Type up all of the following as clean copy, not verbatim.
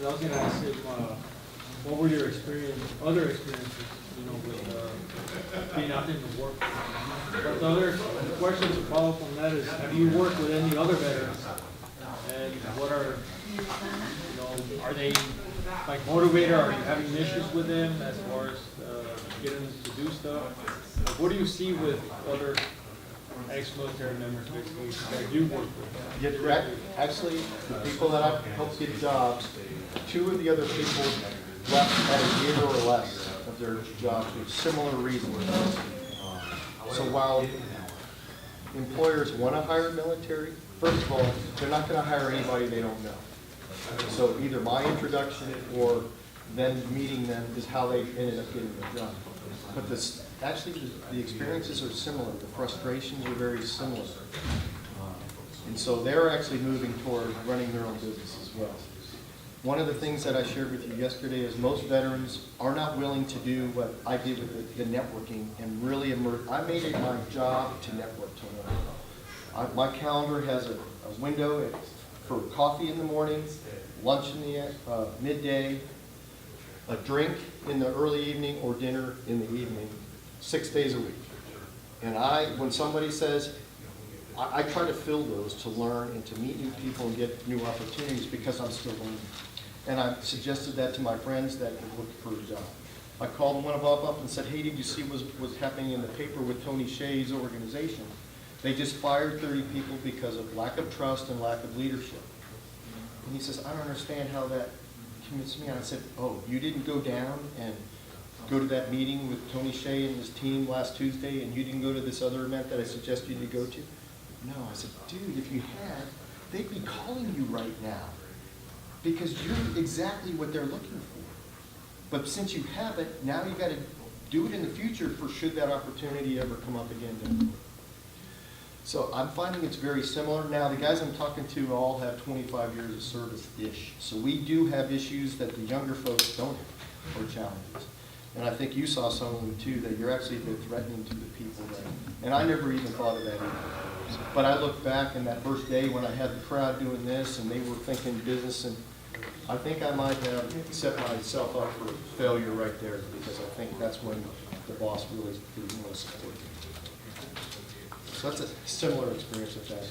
I was going to ask him, what were your other experiences, with being out in the work? But the other question to follow up on that is, have you worked with any other veterans? And what are they like motivated? Are you having issues with them as far as getting them to do stuff? What do you see with other ex-military members basically that you work with? Actually, the people that I've helped get jobs, 2 of the other people left at a year or less of their jobs for similar reasons. So while employers want to hire military, first of all, they're not going to hire anybody they don't know. So either my introduction or them meeting them is how they ended up getting the job. But actually, the experiences are similar. The frustrations are very similar. And so they're actually moving toward running their own business as well. One of the things that I shared with you yesterday is most veterans are not willing to do what I did with the networking and really immerse. I made it my job to network to learn. My calendar has a window for coffee in the morning, lunch in the midday, a drink in the early evening, or dinner in the evening, 6 days a week. And when somebody says, I try to fill those to learn and to meet new people and get new opportunities because I'm still learning. And I suggested that to my friends that were looking for a job. I called one of them up and said, hey, did you see what's happening in the paper with Tony Hsieh's organization? They just fired 30 people because of lack of trust and lack of leadership. And he says, I don't understand how that commits me. And I said, oh, you didn't go down and go to that meeting with Tony Hsieh and his team last Tuesday, and you didn't go to this other event that I suggested you to go to? No. I said, dude, if you had, they'd be calling you right now because you're exactly what they're looking for. But since you haven't, now you got to do it in the future for should that opportunity ever come up again. So I'm finding it's very similar. Now, the guys I'm talking to all have 25 years of service-ish. So we do have issues that the younger folks don't have, or challenges. And I think you saw some of them too, that you're actually a bit threatening to the people. And I never even thought of that either. But I look back in that first day when I had the crowd doing this and they were thinking business, and I think I might have set myself up for failure right there, because I think that's when the boss really didn't want to support me. So that's a similar experience with that.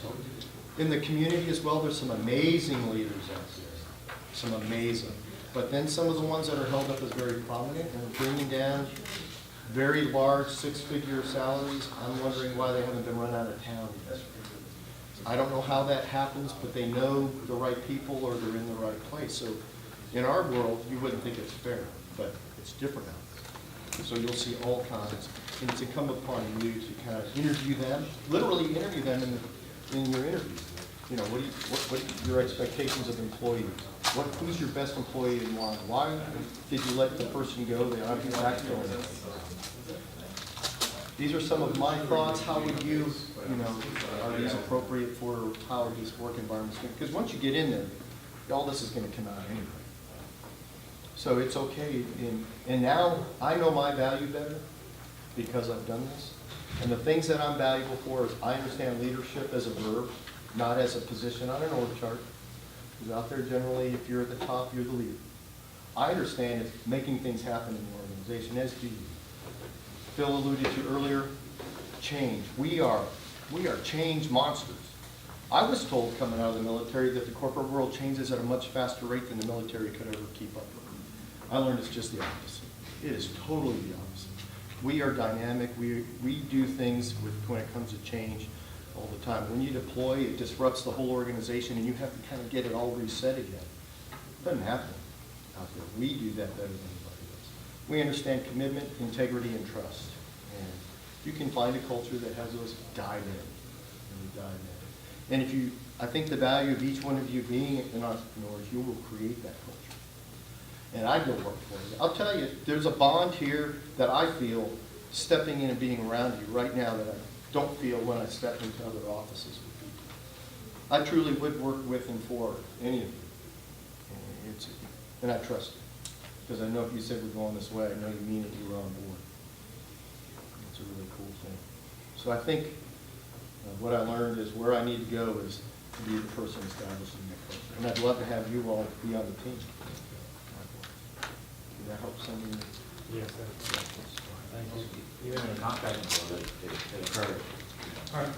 In the community as well, there's some amazing leaders out there, some amazing. But then some of the ones that are held up as very prominent and bringing down very large 6-figure salaries, I'm wondering why they haven't been run out of town yet. I don't know how that happens, but they know the right people or they're in the right place. So in our world, you wouldn't think it's fair, but it's different out there. So you'll see all kinds. And it's incumbent upon you to kind of interview them, literally interview them in your interview. You know, what are your expectations of employees? Who's your best employee and why? Why did you let the person go? They aren't backfilling. These are some of my thoughts. How would you are these appropriate for how these work environments? Because once you get in there, all this is going to come out anyway. So it's okay. And now I know my value better because I've done this. And the things that I'm valuable for is I understand leadership as a verb, not as a position on an org chart. Because out there generally, if you're at the top, you're the leader. I understand it's making things happen in the organization, as do you. Phil alluded to earlier, change. We are change monsters. I was told coming out of the military that the corporate world changes at a much faster rate than the military could ever keep up with. I learned it's just the opposite. It is totally the opposite. We are dynamic. We do things when it comes to change all the time. When you deploy, it disrupts the whole organization and you have to kind of get it all reset again. It doesn't happen out there. We do that better than anybody else. We understand commitment, integrity, and trust. And you can find a culture that has those, dive in. Really dive in. And I think the value of each one of you being an entrepreneur is you will create that culture. And I go work for you. I'll tell you, there's a bond here that I feel stepping in and being around you right now that I don't feel when I step into other offices with people. I truly would work with and for any of you. And I trust you. Because I know if you said we're going this way, I know you mean it, you were on board. It's a really cool thing. So I think what I learned is where I need to go is to be the person establishing the person. And I'd love to have you all be on the team. Can that help somebody? Yes, thank you. Even in contracting world, it occurs. All right.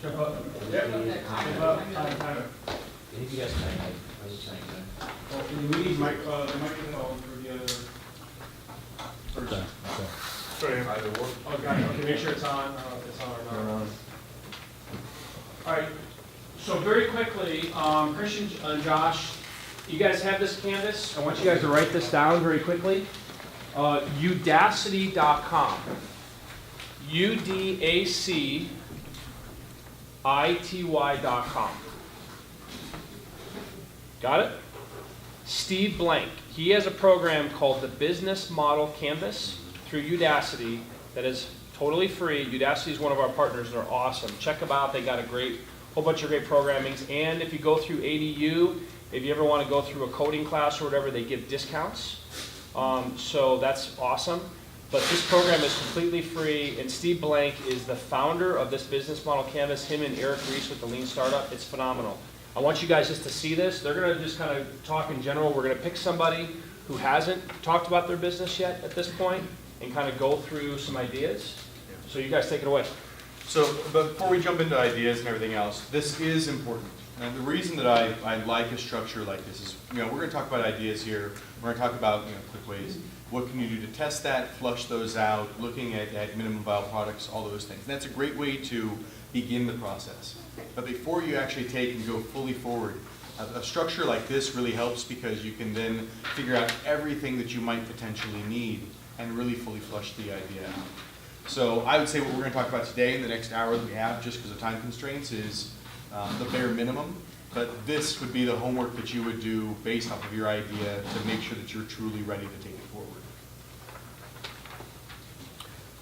Jump up. Yep. Jump up. Time. Any of you guys can, I was just saying, Well, we need the microphone for the other. Okay. Sorry. Oh, got it. Okay, make sure it's on. It's on or not. All right. So very quickly, Christian and Josh, you guys have this canvas. I want you guys to write this down very quickly. Udacity.com. UDACITY.com. Got it? Steve Blank. He has a program called the Business Model Canvas through Udacity that is totally free. Udacity is one of our partners. They're awesome. Check them out. They got a whole bunch of great programmings. And if you go through ADU, if you ever want to go through a coding class or whatever, they give discounts. So that's awesome. But this program is completely free, and Steve Blank is the founder of this Business Model Canvas, him and Eric Reese with the Lean Startup. It's phenomenal. I want you guys just to see this. They're going to just kind of talk in general. We're going to pick somebody who hasn't talked about their business yet at this point and kind of go through some ideas. So you guys take it away. So, but before we jump into ideas and everything else, this is important. And the reason that I like a structure like this is, we're going to talk about ideas here. We're going to talk about, quick ways. What can you do to test that, flush those out, looking at minimum viable products, all those things. And that's a great way to begin the process. But before you actually take and go fully forward, a structure like this really helps because you can then figure out everything that you might potentially need and really fully flush the idea out. So I would say what we're going to talk about today in the next hour that we have, just because of time constraints, is the bare minimum. But this would be the homework that you would do based off of your idea to make sure that you're truly ready to take it forward.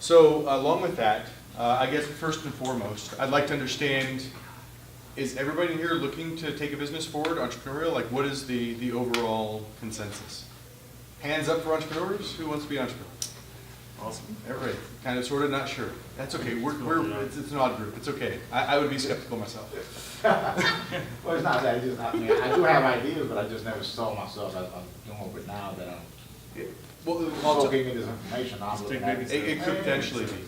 So along with that, I guess first and foremost, I'd like to understand, is everybody here looking to take a business forward, entrepreneurial? Like, what is the overall consensus? Hands up for entrepreneurs? Who wants to be an entrepreneur? Awesome. Everybody, kind of, sort of, not sure. That's okay. It's an odd group. It's okay. I would be skeptical myself. well, it's not that. I mean, I do have ideas, but I just never saw myself. I'm doing it now that I'm soaking in this information. It could potentially be.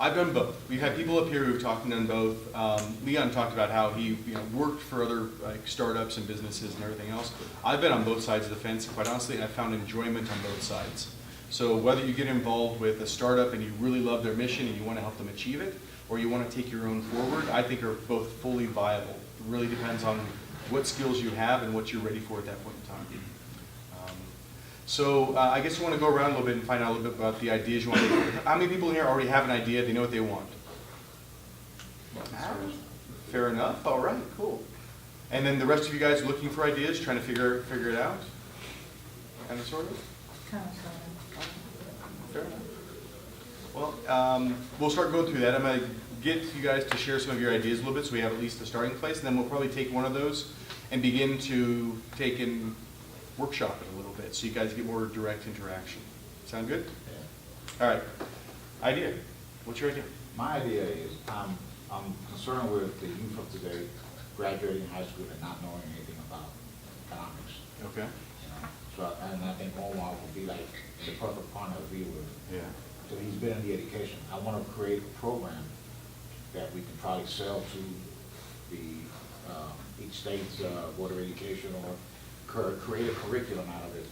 I've done both. We've had people up here who've talked and done both. Leon talked about how he worked for other startups and businesses and everything else. I've been on both sides of the fence, and quite honestly, I've found enjoyment on both sides. So whether you get involved with a startup and you really love their mission and you want to help them achieve it, or you want to take your own forward, I think are both fully viable. It really depends on what skills you have and what you're ready for at that point in time. So I guess you want to go around a little bit and find out a little bit about the ideas you want to make. How many people here already have an idea? They know what they want? Fair enough. All right, cool. And then the rest of you guys looking for ideas, trying to figure it out? Kind of, sort of? Kind of. Fair enough. Well, we'll start going through that. I'm going to get you guys to share some of your ideas a little bit so we have at least a starting place, and then we'll probably take one of those and begin to take and workshop it a little bit so you guys get more direct interaction. Sound good? Yeah. All right. Idea. What's your idea? My idea is I'm concerned with the youth of today graduating high school and not knowing anything about economics. Okay. So, and I think Omar would be like the perfect partner to be with. Yeah. So he's been in the education. I want to create a program that we can probably sell to the each state's board of education, or create a curriculum out of it.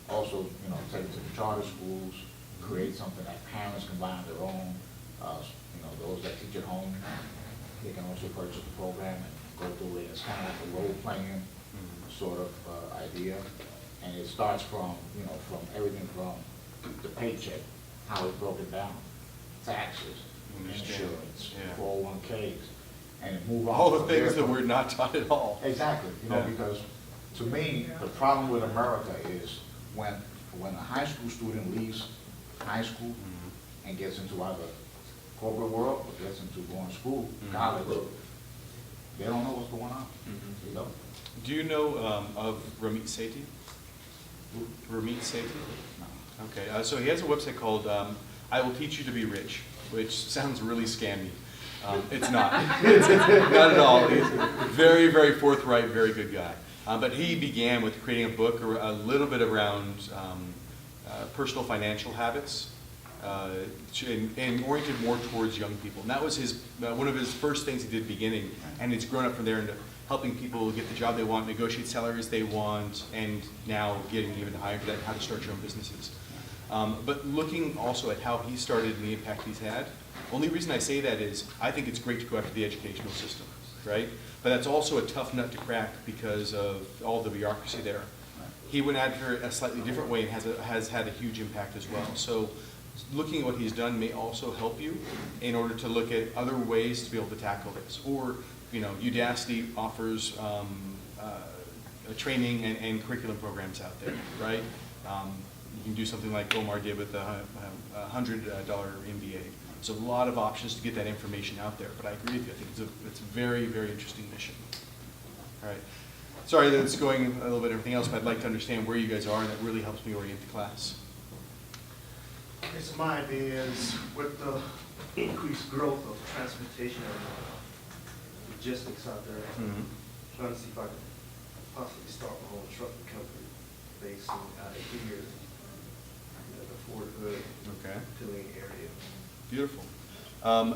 Also, take it to the charter schools, create something that parents can buy on their own. Those that teach at home, they can also purchase the program and go through it. It's kind of like a role-playing sort of idea. And it starts from everything from the paycheck, how it's broken down, taxes, insurance, 401ks, and it move on. All the things that we're not taught at all. Exactly, because to me, the problem with America is when a high school student leaves high school and gets into either corporate world or gets into going to school, college, they don't know what's going on. Do you know of Ramit Sethi? Ramit Sethi? No. Okay, so he has a website called I Will Teach You to Be Rich, which sounds really scammy. It's not. It's not at all. He's very, very forthright, very good guy. But he began with creating a book a little bit around personal financial habits and oriented more towards young people. And that was his one of his first things he did at the beginning, and it's grown up from there into helping people get the job they want, negotiate salaries they want, and now getting even higher to that, how to start your own businesses. But looking also at how he started and the impact he's had, only reason I say that is I think it's great to go after the educational system, right? But that's also a tough nut to crack because of all the bureaucracy there. He went after it a slightly different way and has had a huge impact as well. So looking at what he's done may also help you in order to look at other ways to be able to tackle this. Or, you know, Udacity offers training and curriculum programs out there, right? You can do something like Omar did with a $100 MBA. There's a lot of options to get that information out there, but I agree with you. I think it's a very, very interesting mission. All right. Sorry that it's going a little bit everything else, but I'd like to understand where you guys are, and that really helps me orient the class. Okay, so my idea is with the increased growth of transportation and logistics out there, trying to see if I can possibly start my own trucking company based out of here in the Fort Hood, Okay. Tilling area. Beautiful.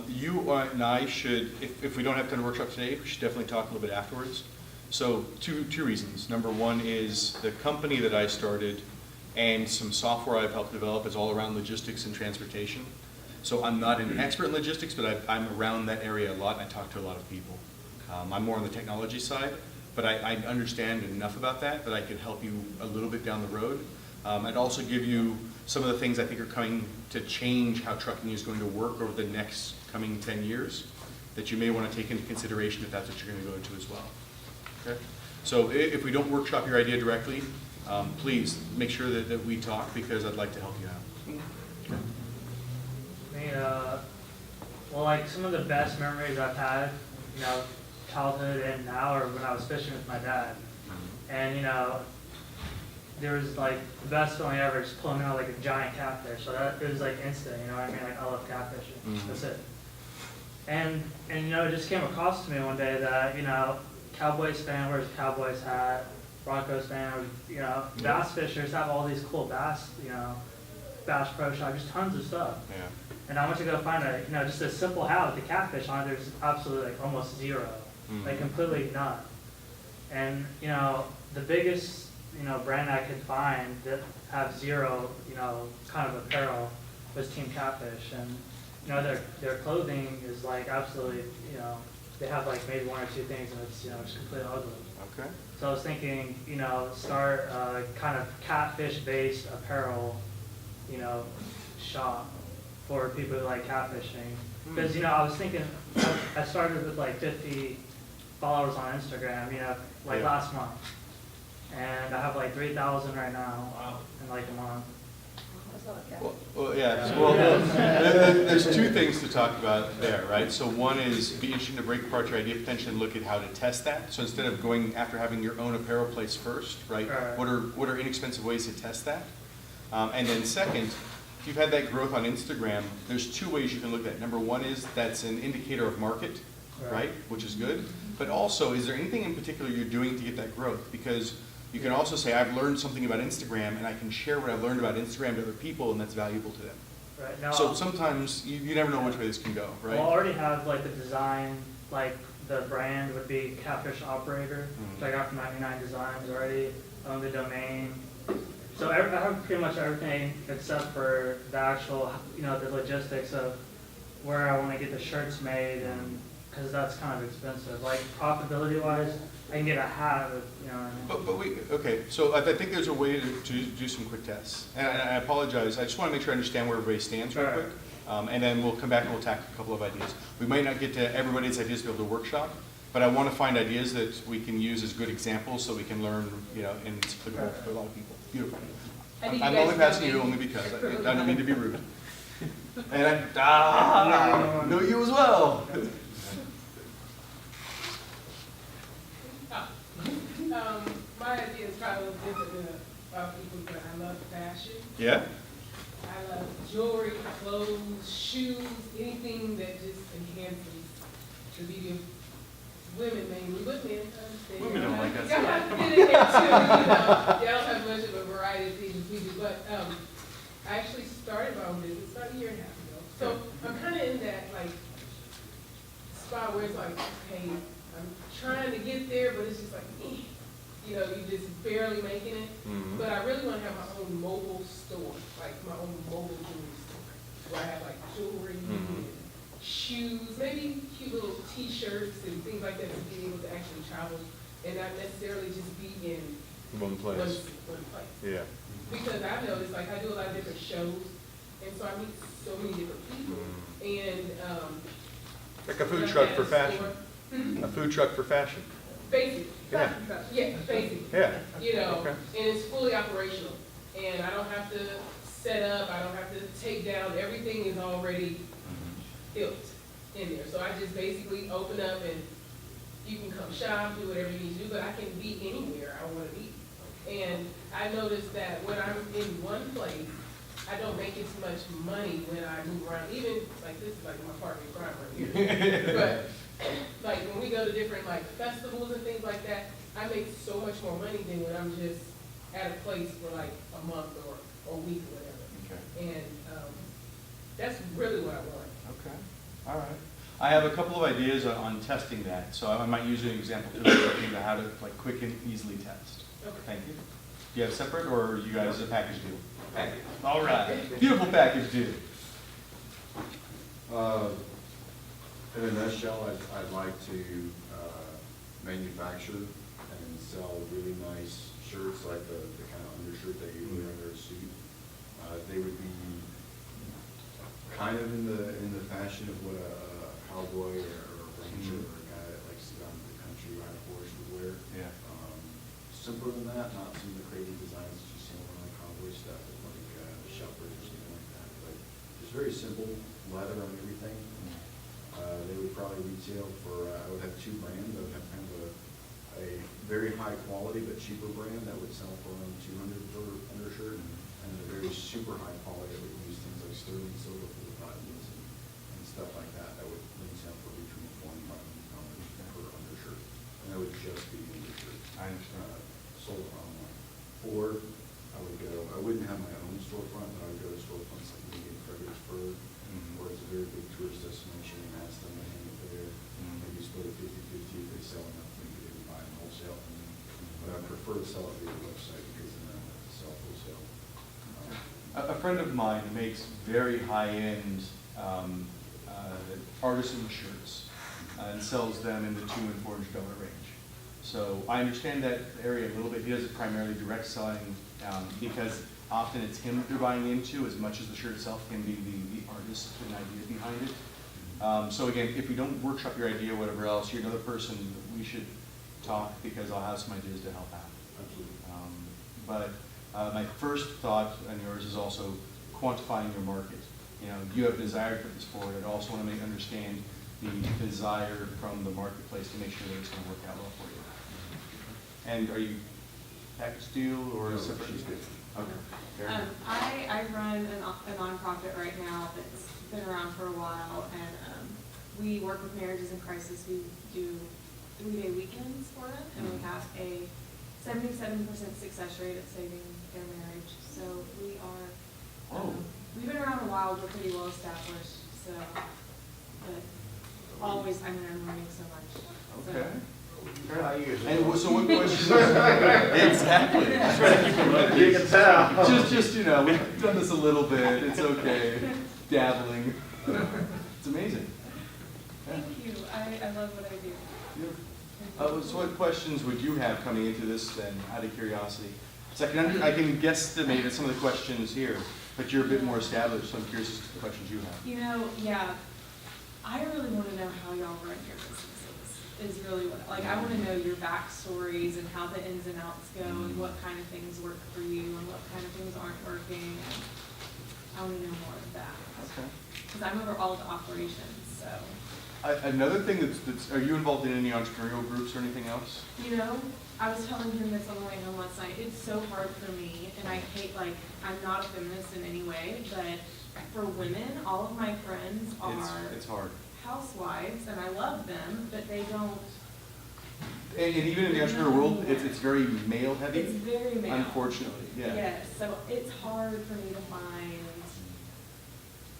You and I should, if we don't have time to workshop today, we should definitely talk a little bit afterwards. So two reasons. Number one is the company that I started and some software I've helped develop is all around logistics and transportation. So I'm not an expert in logistics, but I'm around that area a lot and I talk to a lot of people. I'm more on the technology side, but I understand enough about that I can help you a little bit down the road. I'd also give you some of the things I think are coming to change how trucking is going to work over the next coming 10 years that you may want to take into consideration if that's what you're going to go into as well. Okay? So if we don't workshop your idea directly, please make sure that we talk because I'd like to help you out. Okay. I mean, well, like some of the best memories I've had, you know, childhood and now, are when I was fishing with my dad. And, you know, there was like the best feeling ever just pulling out like a giant catfish. So that, it was like instant, you know what I mean? Like I love catfishing. That's it. And you know, it just came across to me one day that, you know, Cowboys fan wears a Cowboys hat, Broncos fan, you know, bass fishers have all these cool bass, you know, Bass Pro Shop, just tons of stuff. Yeah. And I went to go find a, you know, just a simple hat with the catfish on it. There's absolutely like almost zero, like completely none. And you know, the biggest, you know, brand I could find that have zero, you know, kind of apparel was Team Catfish. And you know, their clothing is like absolutely, you know, they have like maybe one or two things, and it's, you know, it's completely ugly. Okay. So I was thinking, you know, start kind of catfish-based apparel, you know, shop for people who like catfishing. Because, you know, I was thinking, I started with like 50 followers on Instagram, you know, like last month. And I have like 3,000 right now in like a month. Well, yeah. Well, there's two things to talk about there, right? So one is be interesting to break apart your idea, potentially look at how to test that. So instead of going after having your own apparel place first, right? What are inexpensive ways to test that? And then second, if you've had that growth on Instagram, there's two ways you can look at it. Number one is that's an indicator of market, right? Which is good. But also, is there anything in particular you're doing to get that growth? Because you can also say, I've learned something about Instagram, and I can share what I've learned about Instagram to other people, and that's valuable to them. Right. Now, So sometimes you never know which way this can go, right? Well, I already have like the design, like the brand would be Catfish Operator, which I got from 99 Designs already, own the domain. So I have pretty much everything except for the actual, you know, the logistics of where I want to get the shirts made, and because that's kind of expensive. Like profitability wise, I can get a hat with, you know what I mean? Okay, so I think there's a way to do some quick tests. And I apologize, I just want to make sure I understand where everybody stands real quick. And then we'll come back and we'll tackle a couple of ideas. We might not get to everybody's ideas to be able to workshop, but I want to find ideas that we can use as good examples so we can learn, you know, and it's applicable for a lot of people. Beautiful. I'm only passing you only because I don't mean to be rude. And I know you as well. My idea is probably a little different than other people, but I love fashion. Yeah? I love jewelry, clothes, shoes, anything that just enhances the beauty of women mainly, but men, I understand. Women don't like us. Y'all have to fit in there too, you know, y'all don't have much of a variety of things we do, but, I actually started my own business about a year and a half ago. So I'm kind of in that, like, spot where it's like, okay, I'm trying to get there, but it's just like, you know, you just barely making it. But I really want to have my own mobile store, like my own mobile jewelry store, where I have like jewelry and shoes, maybe cute little T-shirts and things like that to be able to actually travel and not necessarily just be in One one place. place. Yeah. Because I've noticed, like, I do a lot of different shows, and so I meet so many different people, and, Like a food I've truck had for a fashion. store- A food truck for fashion. Basically. Yeah. Yeah, basically. Yeah. You know, Okay. and it's fully operational, and I don't have to set up, I don't have to take down, everything is already built in there. So I just basically open up and you can come shop, do whatever you need to do, but I can be anywhere I want to be. And I noticed that when I'm in one place, I don't make as much money when I move around, even, like, this is like my partner in crime right here. But, like, when we go to different, like, festivals and things like that, I make so much more money than when I'm just at a place for, like, a month or a week or whatever. Okay. And, that's really what I want. Okay. All right. I have a couple of ideas on testing that, so I might use an example too, talking about how to like quick and easily test. Okay. Thank you. Do you have separate, or are you guys a package deal? Package. All right. Beautiful package deal. In a nutshell, I'd like to manufacture and sell really nice shirts, like the kind of undershirt that you wear under a suit. They would be kind of in the fashion of what a cowboy or a ranger or a guy that likes to go out into the country ride a horse would wear. Yeah. Simpler than that, not some of the crazy designs that you see on the cowboy stuff, like shelters or something like that, but just very simple, leather and everything. They would probably retail for, I would have two brands. I would have kind of a very high quality but cheaper brand that would sell for around $200 per undershirt, and a very super high quality that would use things like sterling silver for the buttons and stuff like that. That would retail for between $400 and $500 per undershirt, and that would just be the undershirt. I understand. Sold online. Or I wouldn't have my own storefront, but I would go to storefronts like maybe in Fredericksburg, where it's a very big tourist destination, and ask them to hang it there. Maybe split it 50-50 if they sell enough, maybe they would buy it wholesale. But I prefer to sell it via the website because then I don't have to sell wholesale. A friend of mine makes very high-end artisan shirts and sells them in the $200 and $400 range. So I understand that area a little bit. He does it primarily direct selling because often it's him that they're buying into as much as the shirt itself can be the artist and idea behind it. So again, if we don't workshop your idea, whatever else, you're another person we should talk because I'll have some ideas to help out. Absolutely. But my first thought on yours is also quantifying your market. You know, you have a desire to put this forward. I also want to understand the desire from the marketplace to make sure that it's going to work out well for you. And are you package deal or No, separate? she's different. Okay. I run a nonprofit right now that's been around for a while, and we work with marriages in crisis. We do 3-day weekends for them, and we have a 77% success rate at saving their marriage. So we are, we've been around a while, we're pretty well established, so, but always, I mean, I'm learning so much. So, Okay. And so what questions? Exactly. You can tell. Just you know, we've done this a little bit. It's okay. Dabbling. It's amazing. Thank you. I love what I do. So what questions would you have coming into this then, out of curiosity? So I can guesstimate at some of the questions here, but you're a bit more established, so I'm curious as to the questions you have. You know, yeah, I really want to know how y'all run your businesses, is really what, like, I want to know your backstories and how the ins and outs go and what kind of things work for you and what kind of things aren't working. And I want to know more of that. Okay. Because I'm over all the operations, so. Another thing are you involved in any entrepreneurial groups or anything else? You know, I was telling him this on the way home last night. It's so hard for me, and I hate, like, I'm not a feminist in any way, but for women, all of my friends are It's hard. housewives, and I love them, but they don't, And even in the entrepreneur world, it's very male heavy. it's very male. Unfortunately, yeah. Yes, so it's hard for me to find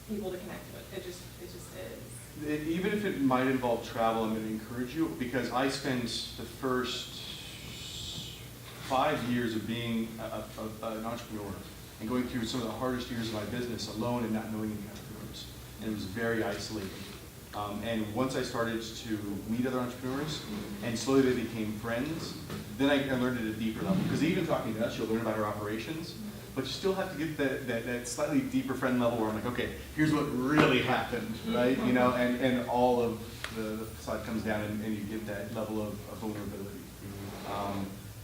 people to connect with. It just is. Even if it might involve travel, I'm going to encourage you, because I spent the first 5 years of being an entrepreneur and going through some of the hardest years of my business alone and not knowing any entrepreneurs. And it was very isolating. And once I started to meet other entrepreneurs, and slowly they became friends, then I learned at a deeper level. Because even talking to us, you'll learn about our operations, but you still have to get that slightly deeper friend level where I'm like, okay, here's what really happened, right? You know, and all of the facade comes down and you get that level of vulnerability.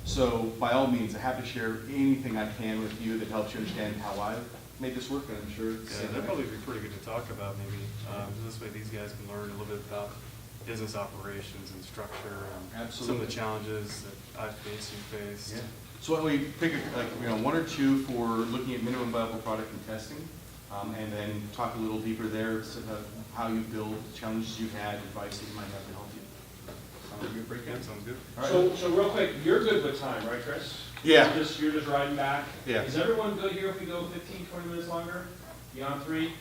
So by all means, I have to share anything I can with you that helps you understand how I've made this work, and I'm sure it's Yeah, that'd probably be pretty good to talk about maybe. This way these guys can learn a little bit about business operations and structure and some of Absolutely. the challenges that I've faced, you faced. Yeah. So why don't we pick one or two for looking at minimum viable product and testing, and then talk a little deeper there about how you build, challenges you've had, advice that you might have to help you. Sound like a good breakdown? Yeah, sounds good. All right. So real quick, you're good with time, right, Chris? Yeah. You're just riding back? Yeah. Is everyone good here if we go 15, 20 minutes longer? Beyond 3?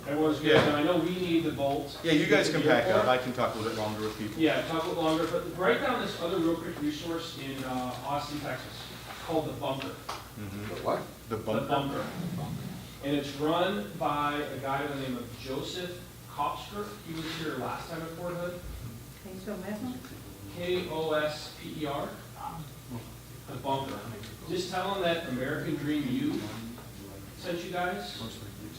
Everyone's good, Yeah. and I know we need the bolt. Yeah, you guys can pack up. up. I can talk a little bit longer with people. Yeah, talk a little longer, but write down this other real quick resource in Austin, Texas, called The Bunker. Mm-hmm. What? The The bunker. Bunker. And it's run by a guy by the name of Joseph Kopsker. He was here last time at Fort Hood. Can you spell last one? Kosper. The Bunker. Just tell him that American Dream U sent you guys,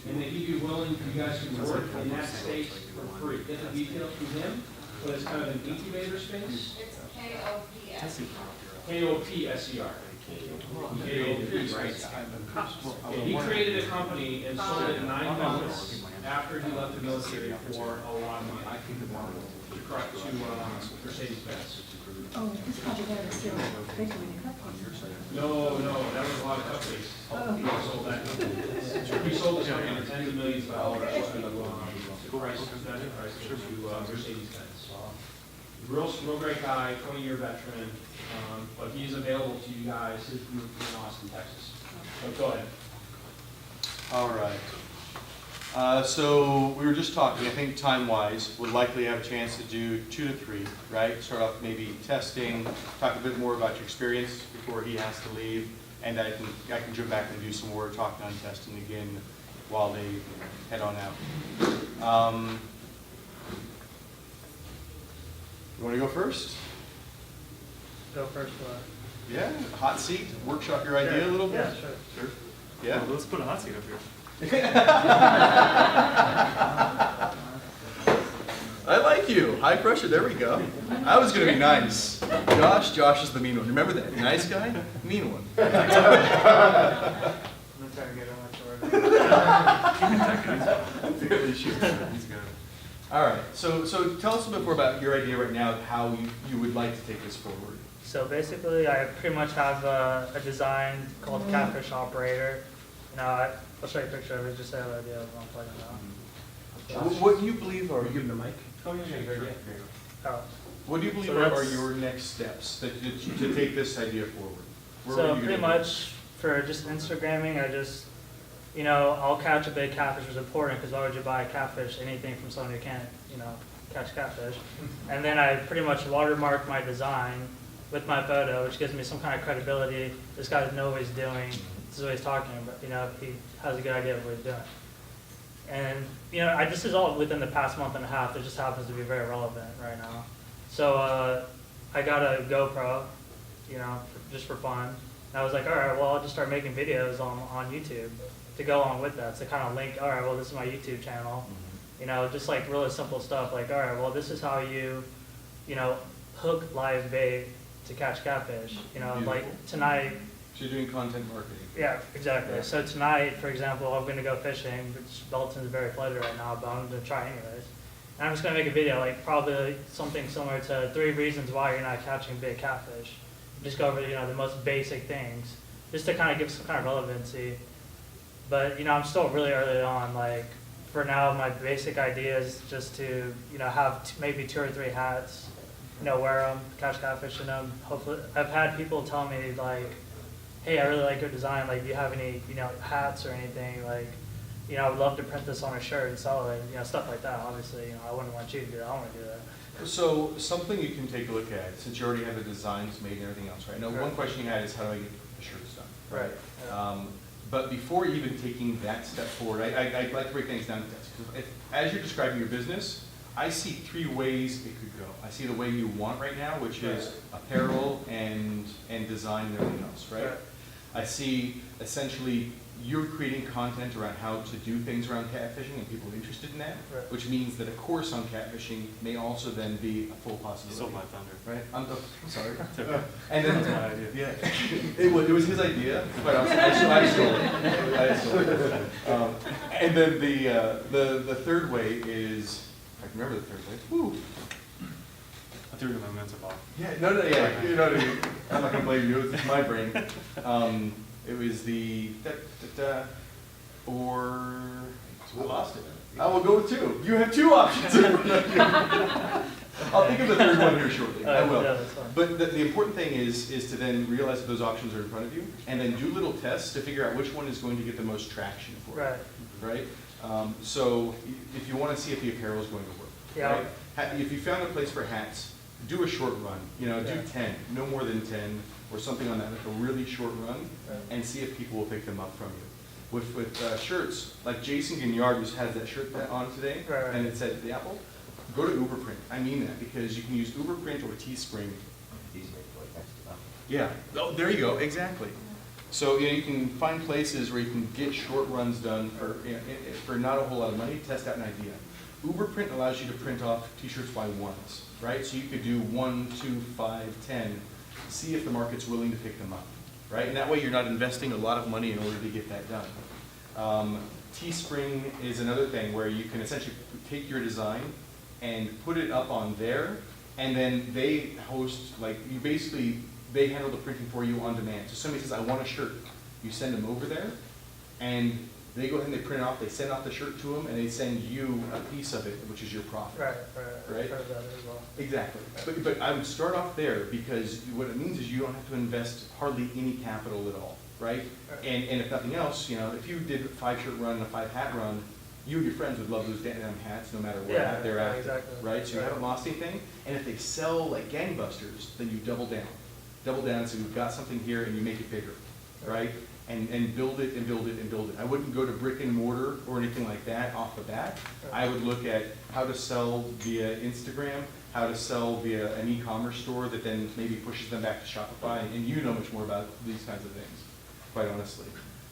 and that he'd be willing, you guys can work in that space for free. Get the details from him, but it's kind of an incubator space. It's KOPS. KOPSER. KOP, right? And he created a company and sold it in 9 months after he left the military for a lot of money. To Mercedes-Benz. Oh, this probably had a still bakery in cupcakes. No, that was a lot of cupcakes. He sold that. He sold this company for tens of millions of dollars to Mercedes-Benz. Real great guy, 20-year veteran, but he's available to you guys, his group in Austin, Texas. So go ahead. All right. So we were just talking, I think time-wise, we'll likely have a chance to do 2 to 3, right? Start off maybe testing, talk a bit more about your experience before he has to leave, and I can jump back and do some more talking on testing again while they head on out. You want to go first? Go first, Yeah, hot seat, workshop your idea a little bit? Yeah, sure. Sure. Yeah? Well, let's put a hot seat up here. I like you. High pressure. There we go. I was going to be nice. Josh is the mean one. Remember that? Nice guy, mean one. I'm gonna try to get on my sword. He's good. All right. So tell us a bit more about your idea right now of how you would like to take this forward. So basically, I pretty much have a design called Catfish Operator. I'll show you a picture of it, just to have an idea of what I'm talking about. What do you believe are Give him the mic. Oh, yeah. Oh. What do you believe So are that's- your next steps to take this idea forward? Where So are you pretty gonna much for just Instagramming, I'll catch a big catfish, which is important because why would you buy a catfish, anything from someone who can't, catch catfish? And then I pretty much watermark my design with my photo, which gives me some kind of credibility. This guy knows what he's doing. This is what he's talking about. He has a good idea of what he's doing. And, this is all within the past month and a half. It just happens to be very relevant right now. So I got a GoPro, just for fun. And I was like, all right, well, I'll just start making videos on YouTube to go along with that. So kind of link, all right, well, this is my YouTube channel. Just like really simple stuff like, all right, well, this is how you, hook live bait to catch catfish. Like tonight. So you're doing content marketing. Yeah, exactly. Yeah. So tonight, for example, I'm going to go fishing, which Belton's very flooded right now, but I'm going to try anyways. And I'm just going to make a video, like probably something similar to 3 reasons why you're not catching big catfish. Just go over, the most basic things, just to kind of give some kind of relevancy. But, I'm still really early on, like for now, my basic idea is just to, have maybe 2 or 3 hats, wear them, catch catfish in them. Hopefully, I've had people tell me like, hey, I really like your design, like, do you have any, hats or anything, like, I would love to print this on a shirt and sell it, stuff like that. Obviously, I wouldn't want you to do that, I want to do that. So something you can take a look at, since you already have the designs made and everything else, right? Now, one Right. question you had is how do I get the shirts done? Right. Yeah. But before even taking that step forward, I'd like to break things down to this. 'Cause as you're describing your business, I see 3 ways it could go. I see the way you want right now, which is apparel and design and everything else, right? Right. I see essentially you're creating content around how to do things around catfishing and people are interested in that, Right. which means that a course on catfishing may also then be a full You possibility. stole my thunder. Right? I'm sorry. It's okay. And then, That's my idea. yeah, it was his idea, but I stole it. I stole it. And then the third way is, I can remember the third way. Woo. I threw it in my mental block. Yeah, I'm not gonna blame you, it's my brain. It was the, or, We lost it. I will go with 2. You have 2 options in front of you. I'll think of the third one here shortly, I will. Yeah, that's fine. But the important thing is to then realize that those options are in front of you, and then do little tests to figure out which one is going to get the most traction for you. Right. Right? So if you want to see if the apparel is going to work, Yeah. right? If you found a place for hats, do a short run. Do Yeah. 10, no more than 10, or something on that, like a really short run, Right. and see if people will pick them up from you. With shirts, like Jason Gignard, who has that shirt on today, Right, right. and it said the Apple, go to Uberprint. I mean that, because you can use Uberprint or Teespring. Yeah, oh, there you go, exactly. So you can find places where you can get short runs done for not a whole lot of money, test out an idea. Uberprint allows you to print off t-shirts by ones, right? So you could do 1, 2, 5, 10, see if the market's willing to pick them up, right? And that way you're not investing a lot of money in order to get that done. Teespring is another thing where you can essentially take your design and put it up on there, and then they host, they handle the printing for you on demand. So somebody says, I want a shirt. You send them over there, and they go ahead and they print it off, they send off the shirt to them, and they send you a piece of it, which is your profit. Right. Right? I've heard that as well. Exactly. But I would start off there, because what it means is you don't have to invest hardly any capital at all, right? Right. And if nothing else, if you did a 5-shirt run and a 5-hat run, you and your friends would love those damn hats no matter what Yeah, hat they're right, after, exactly. right? So you Right. haven't lost anything, and if they sell like gangbusters, then you double down. Double down, so we've got something here and you make it bigger, right? And build it and build it and build it. I wouldn't go to brick and mortar or anything like that off the bat. I would look at how to sell via Instagram, how to sell via an e-commerce store that then maybe pushes them back to Shopify, and you know much more about these kinds of things, quite honestly.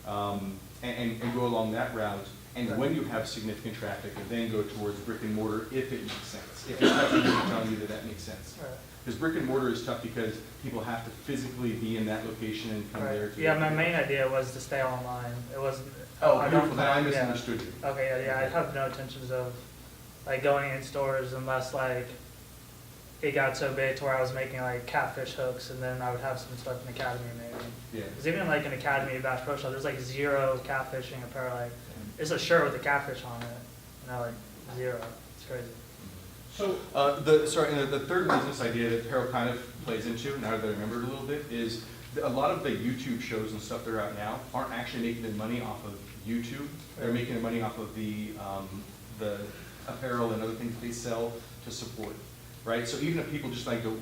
And go along that route, and when you have significant traffic, then go towards brick and mortar if it makes sense. If your customers are telling you that makes sense. Right. Because brick and mortar is tough because people have to physically be in that location and come there. Right. To Yeah, my main idea was to stay online. It wasn't. Oh, I beautiful, don't then I plan- yeah. misunderstood you. Okay, yeah, I have no intentions of going in stores unless it got so big to where I was making catfish hooks, and then I would have some stuff in Academy maybe. Yeah. Because even an Academy Bass Pro Shop, there's 0 catfishing apparel. It's a shirt with a catfish on it. 0. It's crazy. So, The third business idea that apparel kind of plays into, now that I remember it a little bit, is a lot of the YouTube shows and stuff that are out now aren't actually making their money off of YouTube. They're making their money off of the apparel and other things that they sell to support, right? So even if people just like to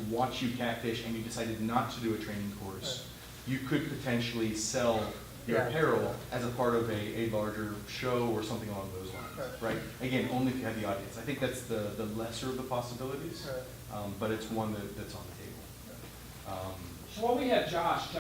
watch you catfish and you decided not to do a training course, you could potentially sell your Yeah. apparel as a part of a larger show or something along those lines, right? Again, only if you have the audience. I think that's the lesser of the possibilities, Right. but it's one that's on the table. so while we have Josh